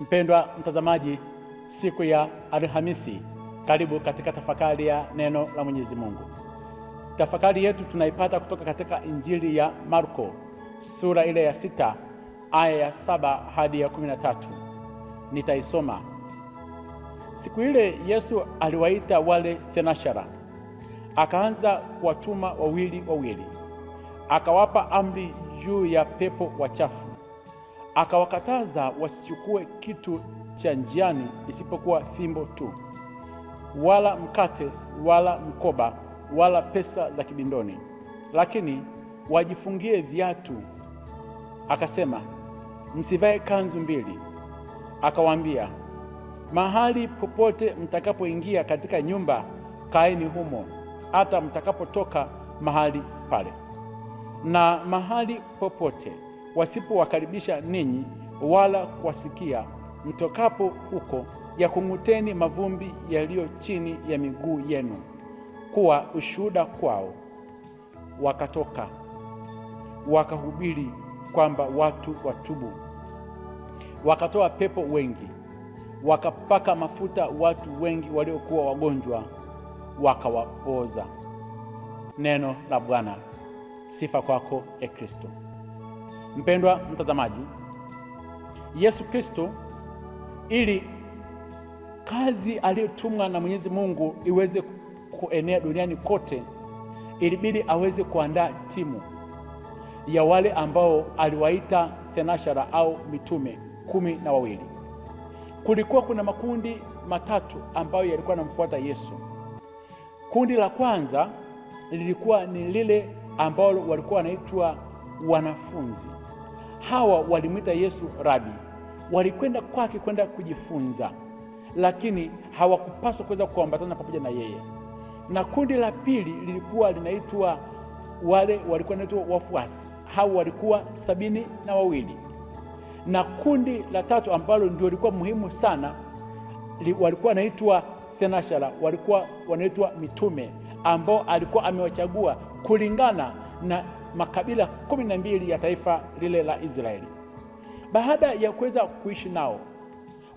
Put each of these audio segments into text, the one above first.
Mpendwa mtazamaji, siku ya Alhamisi, karibu katika tafakari ya neno la Mwenyezi Mungu. Tafakari yetu tunaipata kutoka katika Injili ya Marko sura ile ya 6 aya ya 7 hadi ya 13. Nitaisoma. Siku ile Yesu aliwaita wale thenashara, akaanza kuwatuma wawili wawili, akawapa amri juu ya pepo wachafu, akawakataza wasichukue kitu cha njiani isipokuwa fimbo tu, wala mkate, wala mkoba, wala pesa za kibindoni, lakini wajifungie viatu. Akasema, msivae kanzu mbili. Akawaambia, mahali popote mtakapoingia katika nyumba, kaeni humo hata mtakapotoka mahali pale. Na mahali popote wasipowakaribisha ninyi wala kuwasikia, mtokapo huko, yakung'uteni mavumbi yaliyo chini ya miguu yenu kuwa ushuhuda kwao. Wakatoka wakahubiri kwamba watu watubu. Wakatoa pepo wengi, wakapaka mafuta watu wengi waliokuwa wagonjwa, wakawapoza. Neno la Bwana. Sifa kwako, e Kristo. Mpendwa mtazamaji, Yesu Kristo, ili kazi aliyotumwa na Mwenyezi Mungu iweze kuenea duniani kote, ilibidi aweze kuandaa timu ya wale ambao aliwaita thenashara au mitume 12. Kulikuwa kuna makundi matatu ambayo yalikuwa yanamfuata Yesu. Kundi la kwanza lilikuwa ni lile ambalo walikuwa wanaitwa wanafunzi. Hawa walimwita Yesu Rabi, walikwenda kwake kwenda kujifunza, lakini hawakupaswa kuweza kuambatana pamoja na yeye. Na kundi la pili lilikuwa linaitwa wale walikuwa wanaitwa wafuasi. Hao walikuwa 72. Na kundi la tatu ambalo ndio lilikuwa muhimu sana, walikuwa wanaitwa thenashara, walikuwa wanaitwa mitume ambao alikuwa amewachagua kulingana na makabila 12 ya taifa lile la Israeli. Baada ya kuweza kuishi nao,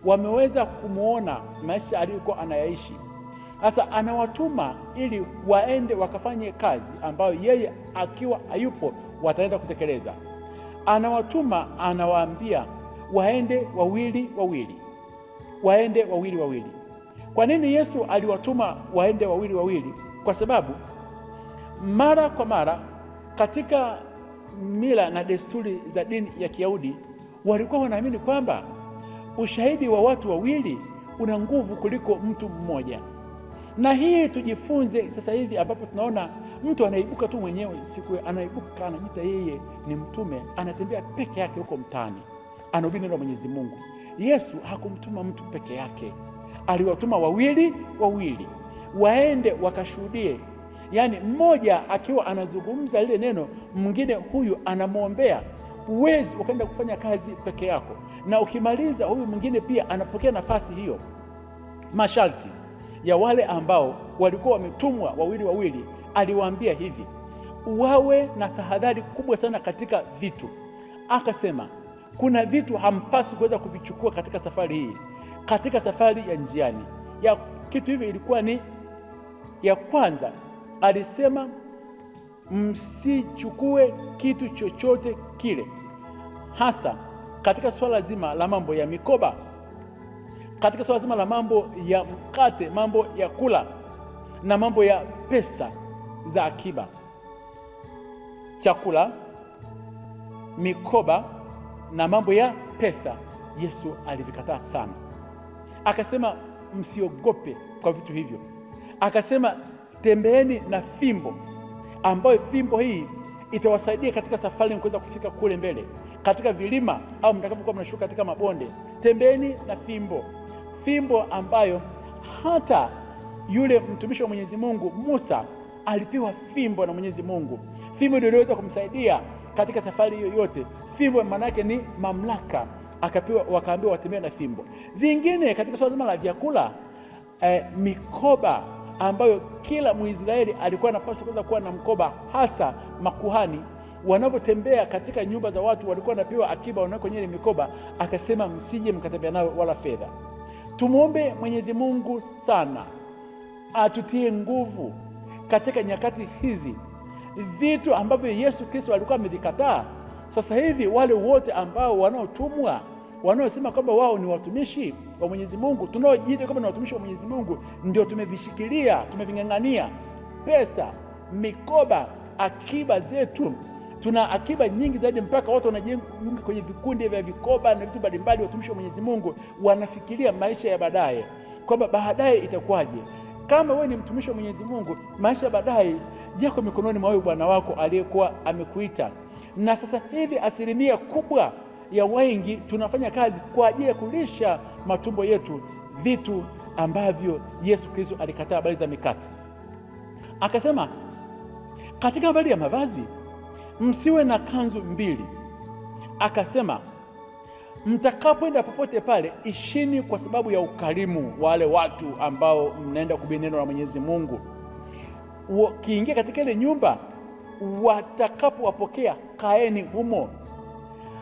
wameweza kumuona maisha aliyokuwa anayaishi. Sasa anawatuma ili waende wakafanye kazi ambayo yeye akiwa hayupo wataenda kutekeleza. Anawatuma, anawaambia waende wawili wawili, waende wawili wawili. Kwa nini Yesu aliwatuma waende wawili wawili? Kwa sababu mara kwa mara katika mila na desturi za dini ya Kiyahudi walikuwa wanaamini kwamba ushahidi wa watu wawili una nguvu kuliko mtu mmoja. Na hii tujifunze sasa hivi, ambapo tunaona mtu anaibuka tu mwenyewe, siku anaibuka anajiita yeye ni mtume, anatembea peke yake huko mtaani, anahubiri neno la Mwenyezi Mungu. Yesu hakumtuma mtu peke yake, aliwatuma wawili wawili waende wakashuhudie. Yaani mmoja akiwa anazungumza lile neno, mwingine huyu anamwombea. Huwezi ukaenda kufanya kazi peke yako, na ukimaliza huyu mwingine pia anapokea nafasi hiyo. Masharti ya wale ambao walikuwa wametumwa wawili wawili, aliwaambia hivi: wawe na tahadhari kubwa sana katika vitu. Akasema kuna vitu hampasi kuweza kuvichukua katika safari hii, katika safari ya njiani. Ya kitu hivi ilikuwa ni ya kwanza, alisema msichukue kitu chochote kile, hasa katika swala zima la mambo ya mikoba, katika swala zima la mambo ya mkate, mambo ya kula, na mambo ya pesa za akiba. Chakula, mikoba na mambo ya pesa, Yesu alivikataa sana. Akasema msiogope kwa vitu hivyo. Akasema tembeeni na fimbo, ambayo fimbo hii itawasaidia katika safari kuweza kufika kule mbele, katika vilima au mtakapokuwa mnashuka katika mabonde. Tembeeni na fimbo, fimbo ambayo hata yule mtumishi wa Mwenyezi Mungu Musa alipewa fimbo na Mwenyezi Mungu. Fimbo ndio iliweza kumsaidia katika safari hiyo yote. Fimbo maana yake ni mamlaka, akapewa, wakaambiwa watembee na fimbo. Vingine katika swala zima la vyakula, mikoba ambayo kila Mwisraeli alikuwa anapaswa kuwa na mkoba, hasa makuhani wanavyotembea katika nyumba za watu walikuwa wanapewa akiba wanao kwenye mikoba, akasema msije mkatembea nayo wala fedha. Tumuombe Mwenyezi Mungu sana atutie nguvu katika nyakati hizi. Vitu ambavyo Yesu Kristo alikuwa amevikataa, sasa hivi wale wote ambao wanaotumwa, wanaosema kwamba wao ni watumishi wa Mwenyezi Mungu, tunaojiita kama ni watumishi wa Mwenyezi Mungu, ndio tumevishikilia, tumeving'ang'ania pesa, mikoba, akiba zetu. Tuna akiba nyingi zaidi, mpaka watu wanajiunga kwenye vikundi vya vikoba na vitu mbalimbali. Watumishi wa Mwenyezi Mungu wanafikiria maisha ya baadaye, kwamba baadaye itakuwaje. Kama wewe ni mtumishi wa Mwenyezi Mungu, maisha ya baadaye yako mikononi mwa Bwana wako aliyekuwa amekuita. Na sasa hivi asilimia kubwa ya wengi tunafanya kazi kwa ajili ya kulisha matumbo yetu, vitu ambavyo Yesu Kristo alikataa. Habari za mikate, akasema katika habari ya mavazi, msiwe na kanzu mbili. Akasema mtakapoenda popote pale, ishini kwa sababu ya ukarimu wale watu ambao mnaenda kuhubiri neno la Mwenyezi Mungu. Ukiingia katika ile nyumba, watakapowapokea kaeni humo.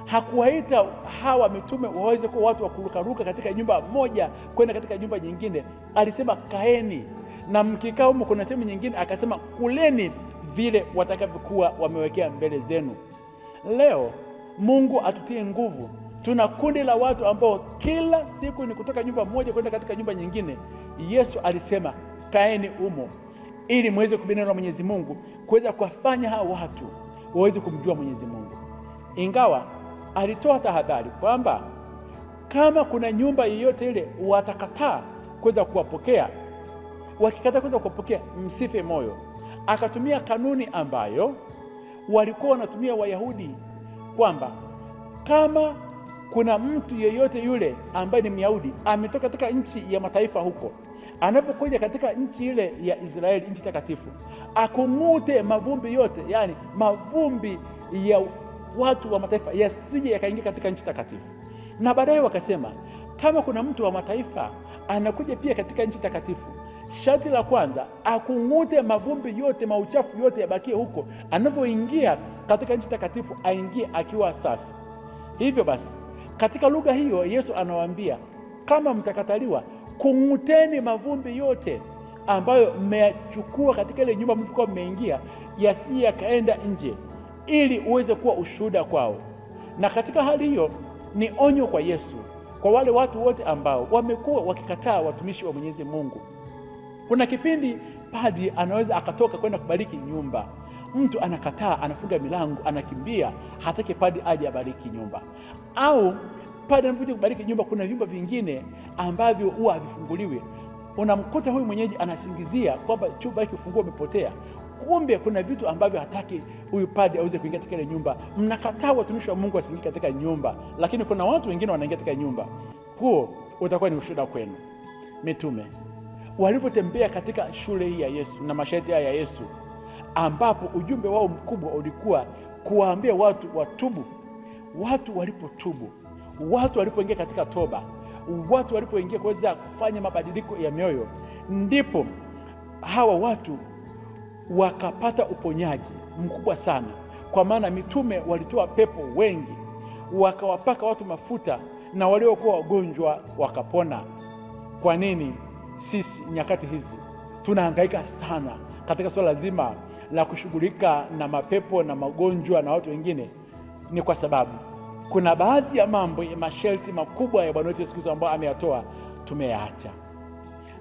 Hakuwaita hawa mitume waweze kuwa watu wa kurukaruka katika nyumba moja kwenda katika nyumba nyingine. Alisema kaeni, na mkikaa humo kuna sehemu nyingine akasema kuleni vile watakavyokuwa wamewekea mbele zenu. Leo Mungu atutie nguvu. Tuna kundi la watu ambao kila siku ni kutoka nyumba moja kwenda katika nyumba nyingine. Yesu alisema kaeni humo, ili muweze kuhubiri neno la Mwenyezi Mungu, kuweza kuwafanya hao watu waweze kumjua Mwenyezi Mungu. Ingawa alitoa tahadhari kwamba kama kuna nyumba yoyote ile watakataa kuweza kuwapokea, wakikataa kuweza kuwapokea, msife moyo. Akatumia kanuni ambayo walikuwa wanatumia Wayahudi, kwamba kama kuna mtu yeyote yule ambaye ni Myahudi ametoka katika nchi ya mataifa huko, anapokuja katika nchi ile ya Israeli, nchi takatifu, akung'ute mavumbi yote, yani mavumbi ya watu wa mataifa yasije yakaingia katika nchi takatifu. Na baadaye wakasema kama kuna mtu wa mataifa anakuja pia katika nchi takatifu, sharti la kwanza akung'ute mavumbi yote, mauchafu yote yabakie huko, anavyoingia katika nchi takatifu aingie akiwa safi. Hivyo basi katika lugha hiyo Yesu anawaambia kama mtakataliwa, kung'uteni mavumbi yote ambayo mmechukua katika ile nyumba mlikuwa mmeingia, yasije yakaenda nje, ili uweze kuwa ushuhuda kwao. Na katika hali hiyo ni onyo kwa Yesu, kwa wale watu wote ambao wamekuwa wakikataa watumishi wa Mwenyezi Mungu. Kuna kipindi padri anaweza akatoka kwenda kubariki nyumba, mtu anakataa, anafunga milango, anakimbia, hataki padri aje abariki nyumba. Au padri anapokuja kubariki nyumba, kuna vyumba vingine ambavyo huwa havifunguliwi. Unamkuta huyu mwenyeji anasingizia kwamba chumba hiki ufunguo umepotea. Kumbe kuna vitu ambavyo hataki huyu padri aweze kuingia katika ile nyumba. Mnakataa watumishi wa Mungu wasiingie katika nyumba, lakini kuna watu wengine wanaingia katika nyumba. Huo utakuwa ni ushuhuda kwenu. Mitume walipotembea katika shule hii ya Yesu na masharti haya ya Yesu, ambapo ujumbe wao mkubwa ulikuwa kuwaambia watu watubu. Watu walipotubu, watu walipoingia katika toba, watu walipoingia kuweza kufanya mabadiliko ya mioyo, ndipo hawa watu wakapata uponyaji mkubwa sana. Kwa maana mitume walitoa pepo wengi, wakawapaka watu mafuta, na waliokuwa wagonjwa wakapona. Kwa nini sisi nyakati hizi tunahangaika sana katika swala zima la kushughulika na mapepo na magonjwa na watu wengine? Ni kwa sababu kuna baadhi ya mambo ya masharti makubwa ya Bwana wetu Yesu Kristo ambayo ameyatoa, tumeyaacha,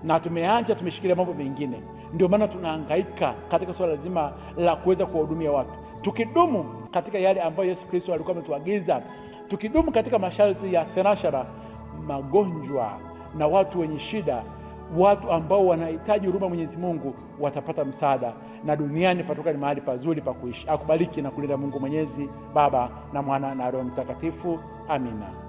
na tumeacha, tumeshikilia mambo mengine. Ndio maana tunahangaika katika swala zima la kuweza kuwahudumia watu. Tukidumu katika yale ambayo Yesu Kristo alikuwa ametuagiza, tukidumu katika masharti ya thenashara, magonjwa na watu wenye shida, watu ambao wanahitaji huruma Mwenyezi Mungu watapata msaada, na duniani patoka ni mahali pazuri pa kuishi. Akubariki na kulinda Mungu Mwenyezi, Baba na Mwana na Roho Mtakatifu. Amina.